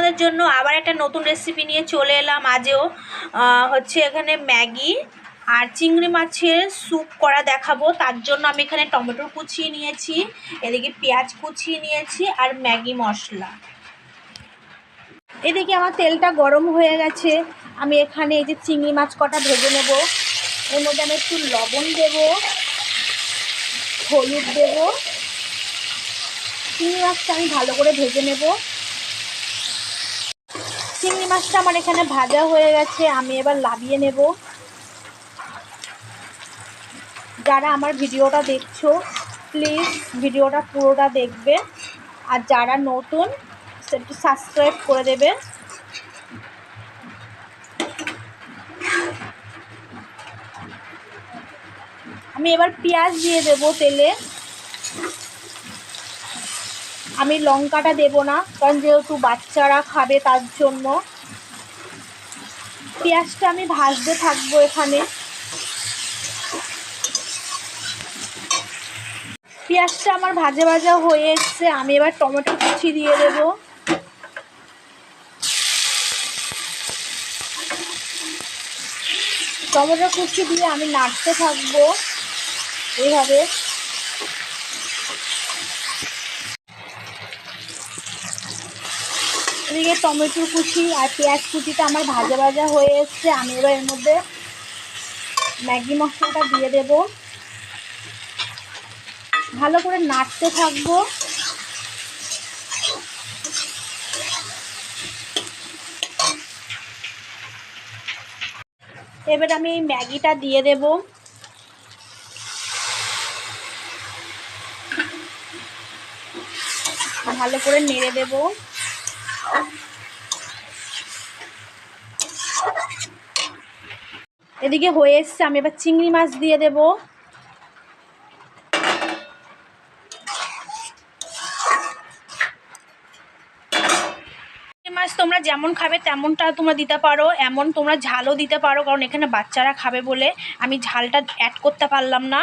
তোমাদের জন্য আবার একটা নতুন রেসিপি নিয়ে চলে এলাম আজও। হচ্ছে এখানে ম্যাগি আর চিংড়ি মাছের স্যুপ করা দেখাবো। তার জন্য আমি এখানে টমেটো কুচিয়ে নিয়েছি, এদিকে পেঁয়াজ কুচিয়ে নিয়েছি আর ম্যাগি মশলা। এদিকে আমার তেলটা গরম হয়ে গেছে। আমি এখানে এই যে চিংড়ি মাছ কটা ভেজে নেব। এর মধ্যে আমি একটু লবণ দেব, হলুদ দেব। চিংড়ি মাছটা আমি ভালো করে ভেজে নেব। চিংড়ি মাছটা আমার এখানে ভাজা হয়ে গেছে, আমি এবার নামিয়ে নেব। যারা আমার ভিডিওটা দেখছো প্লিজ ভিডিওটা পুরোটা দেখবে, আর যারা নতুন একটু সাবস্ক্রাইব করে দেবে। আমি এবার পেঁয়াজ দিয়ে দেব তেলে। আমি লঙ্কাটা দেব না, কারণ যেহেতু বাচ্চারা খাবে তার জন্য। পেঁয়াজটা আমি ভাজতে থাকবো এখানে। পেঁয়াজটা আমার ভাজা ভাজা হয়ে এসছে, আমি এবার টমেটো কুচি দিয়ে দেব। টমেটো কুচি দিয়ে আমি নাড়তে থাকবো এইভাবে। এদিকে টমেটো কুচি আর পেঁয়াজ কুচিটা আমার ভাজা ভাজা হয়ে এসছে, আমি এবার এর মধ্যে ম্যাগি মশলাটা দিয়ে দেব। ভালো করে নাড়তে থাকবো। এবার আমি এই ম্যাগিটা দিয়ে দেব। ভালো করে নেড়ে দেব। এদিকে হয়ে এসছে, আমি এবার চিংড়ি মাছ দিয়ে দেব। মাছ তোমরা যেমন খাবে তেমনটা তোমরা দিতে পারো, এমন তোমরা ঝালও দিতে পারো, কারণ এখানে বাচ্চারা খাবে বলে আমি ঝালটা অ্যাড করতে পারলাম না।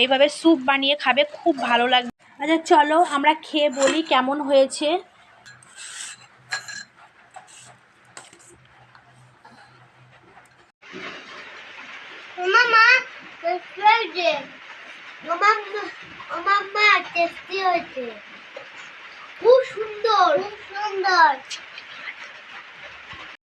এইভাবে স্যুপ বানিয়ে খাবে, খুব ভালো লাগবে। আচ্ছা চলো আমরা খেয়ে বলি কেমন হয়েছে। টেস্টি হয়েছে, খুব সুন্দর খুব সুন্দর।